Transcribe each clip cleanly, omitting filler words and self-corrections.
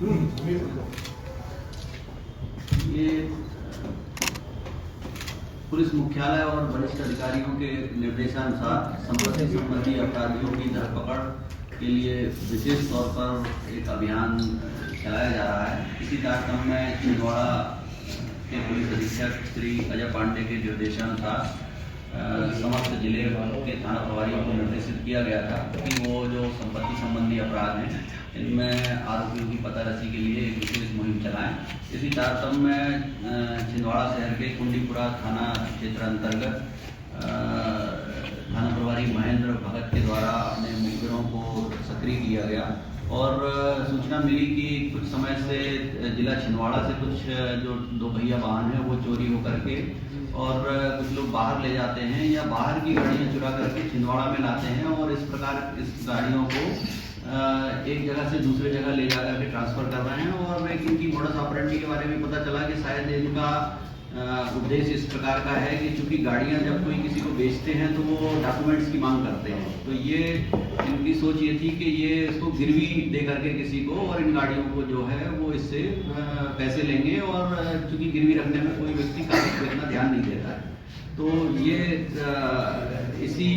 ये पुलिस मुख्यालय और वरिष्ठ अधिकारियों के निर्देशानुसार संपत्ति संबंधी अपराधियों की धरपकड़ के लिए विशेष तौर पर एक अभियान चलाया जा रहा है। इसी तारतम्य में छिंदवाड़ा के पुलिस अधीक्षक श्री अजय पांडे के निर्देशानुसार समस्त जिले के थाना प्रभारियों को निर्देशित किया गया था कि वो जो संपत्ति संबंधी अपराध हैं इनमें आरोपियों की पतारसी के लिए एक विशेष मुहिम चलाएं। इसी तारतम्य में छिंदवाड़ा शहर के कुंडीपुरा थाना क्षेत्र अंतर्गत थाना प्रभारी महेंद्र भगत के द्वारा अपने मुखबिरों को सक्रिय किया गया और सूचना मिली कि कुछ समय से जिला छिंदवाड़ा से कुछ जो दोपहिया वाहन है वो चोरी होकर के और कुछ लोग बाहर ले जाते हैं या बाहर की गाड़ियाँ चुरा करके छिंदवाड़ा में लाते हैं और इस प्रकार इस गाड़ियों को एक जगह से दूसरे जगह ले जाकर के ट्रांसफ़र कर रहे हैं। और इनकी मोडस ऑपरेंडी के बारे में पता चला कि शायद इनका उद्देश्य इस प्रकार का है कि चूंकि गाड़ियां जब कोई किसी को बेचते हैं तो वो डॉक्यूमेंट्स की मांग करते हैं, तो ये इनकी सोच ये थी कि ये इसको गिरवी दे करके किसी को और इन गाड़ियों को जो है वो इससे पैसे लेंगे और चूंकि गिरवी रखने में कोई व्यक्ति कागज को इतना ध्यान नहीं देता है। तो ये इसी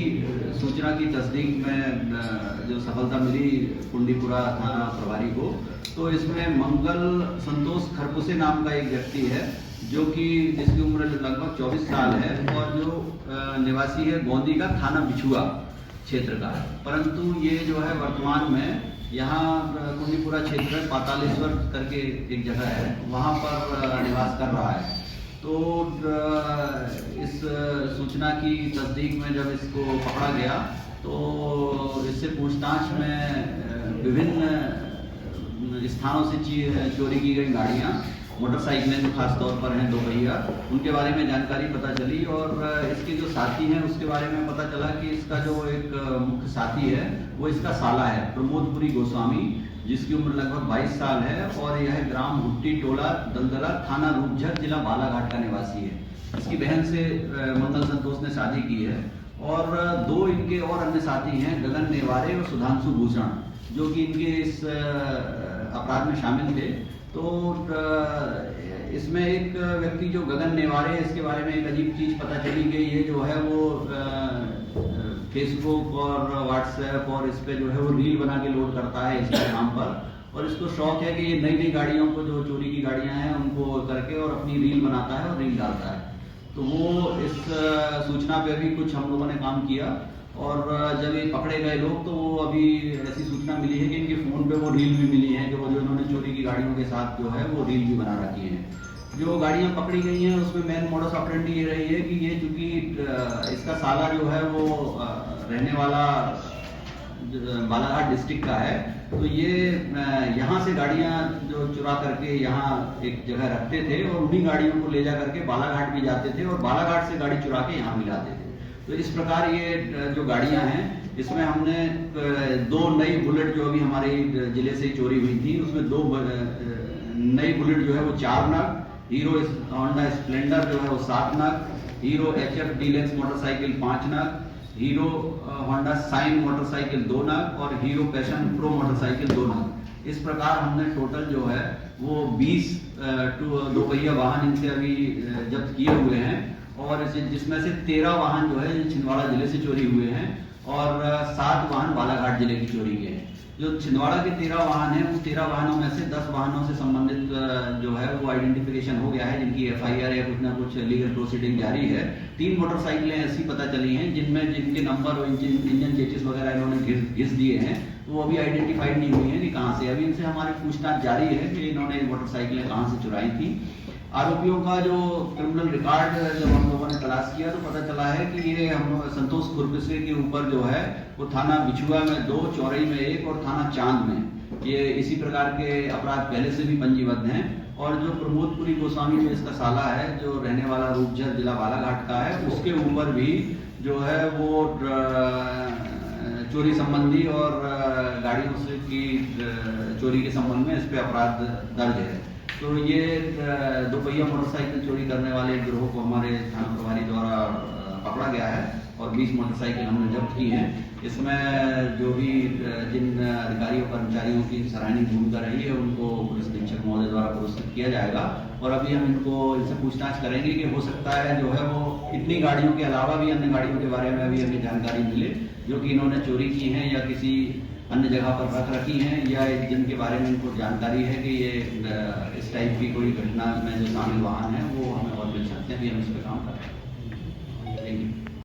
सूचना की तस्दीक में जो सफलता मिली कुंडीपुरा थाना प्रभारी को, तो इसमें मंगल संतोष खरपुसे नाम का एक व्यक्ति है जो कि जिसकी उम्र लगभग 24 साल है और जो निवासी है गोंदी का थाना बिछुआ क्षेत्र का है, परंतु ये जो है वर्तमान में यहाँ कुंडीपुरा क्षेत्र में पातालेश्वर करके एक जगह है वहाँ पर निवास कर रहा है। तो इस सूचना की तस्दीक में जब इसको पकड़ा गया तो इससे पूछताछ में विभिन्न स्थानों से चोरी की गई गाड़ियाँ, मोटरसाइकिलें जो खास तौर पर हैं दोपहिया, उनके बारे में जानकारी पता चली और इसके जो साथी हैं उसके बारे में पता चला कि इसका जो एक मुख्य साथी है वो इसका साला है प्रमोदपुरी गोस्वामी, जिसकी उम्र लगभग 22 साल है और यह ग्राम भुट्टी टोला दलदला थाना रूपझर जिला बालाघाट का निवासी है। इसकी बहन से मंगल संतोष ने शादी की है और दो इनके और अन्य साथी हैं गगन नेवारे और सुधांशु भूषण जो कि इनके इस अपराध में शामिल थे। तो इसमें एक व्यक्ति जो गगन नेवारे है इसके बारे में एक अजीब चीज पता चली कि ये जो है वो फेसबुक और व्हाट्सएप और इस पे जो है वो रील बना के लोड करता है इंस्टाग्राम पर और इसको शौक है कि ये नई नई गाड़ियों को जो चोरी की गाड़ियां हैं उनको करके और अपनी रील बनाता है और रील डालता है। तो वो इस सूचना पे भी कुछ हम लोगों ने काम किया और जब ये पकड़े गए लोग तो वो अभी ऐसी सूचना मिली है कि इनके फ़ोन पे वो रील भी मिली है कि वो जो इन्होंने चोरी की गाड़ियों के साथ जो है वो रील भी बना रखी है। जो गाड़ियाँ पकड़ी गई हैं उसमें मेन मोडस ऑपरेंडी ये रही है कि ये चूँकि इसका साला जो है वो रहने वाला बालाघाट डिस्ट्रिक्ट का है, तो ये यहाँ से गाड़ियाँ जो चुरा करके यहाँ एक जगह रखते थे और उन्हीं गाड़ियों को ले जा करके बालाघाट भी जाते थे और बालाघाट से गाड़ी चुरा के यहाँ मिलाते थे। तो इस प्रकार ये जो गाड़ियां हैं इसमें हमने दो नई बुलेट जो अभी हमारे जिले से चोरी हुई थी उसमें दो नई बुलेट जो है वो 4 नग, हीरो होंडा स्प्लेंडर जो है वो 7 नग, हीरो HF डीलक्स मोटरसाइकिल 5 नग, हीरो होंडा साइन मोटरसाइकिल 2 नग और हीरो पैशन प्रो मोटरसाइकिल 2 नग। इस प्रकार हमने टोटल जो है वो 20 दोपहिया वाहन इनसे अभी जब्त किए हुए हैं और जिसमें से 13 वाहन जो है छिंदवाड़ा जिले से चोरी हुए हैं और 7 वाहन बालाघाट जिले की चोरी के हैं। जो छिंदवाड़ा के 13 वाहन हैं उन 13 वाहनों में से 10 वाहनों से संबंधित जो है वो आइडेंटिफिकेशन हो गया है, जिनकी FIR या कुछ ना कुछ लीगल प्रोसीडिंग जारी है। 3 मोटरसाइकिलें ऐसी पता चली हैं जिनके नंबर और इंजन चेसिस वगैरह इन्होंने घिस दिए हैं, तो वो अभी आइडेंटिफाइड नहीं हुई है कि कहाँ से। अभी इनसे हमारी पूछताछ जारी है कि इन्होंने मोटरसाइकिलें कहाँ से चुराई थी। आरोपियों का जो क्रिमिनल रिकॉर्ड जब हम लोगों ने तलाश किया तो पता चला है कि ये हम संतोष खुरपसे के ऊपर जो है वो थाना बिछुआ में 2, चौरई में 1 और थाना चांद में ये इसी प्रकार के अपराध पहले से भी पंजीबद्ध हैं। और जो प्रमोदपुरी गोस्वामी जो इसका साला है जो रहने वाला रूपझर जिला बालाघाट का है उसके ऊपर भी जो है वो चोरी संबंधी और गाड़ियों से की चोरी के संबंध में इस पे अपराध दर्ज है। तो ये दोपहिया मोटरसाइकिल चोरी करने वाले गिरोह को हमारे थाना प्रभारी द्वारा पकड़ा गया है और 20 मोटरसाइकिल हमने जब्त की हैं। इसमें जो भी जिन अधिकारियों कर्मचारियों की सराहनीय भूमिका रही है उनको पुलिस अधीक्षक महोदय द्वारा पुरस्कृत किया जाएगा। और अभी हम इनसे पूछताछ करेंगे कि हो सकता है जो है वो इतनी गाड़ियों के अलावा भी अन्य गाड़ियों के बारे में भी हमें जानकारी मिले जो कि इन्होंने चोरी की हैं या किसी अन्य जगह पर रख रखी हैं, या जिनके बारे में इनको जानकारी है कि ये इस टाइप की कोई घटना में जो शामिल वाहन है वो हमें और मिल सकते हैं। अभी हम इस पर काम कर रहे हैं। Thank you.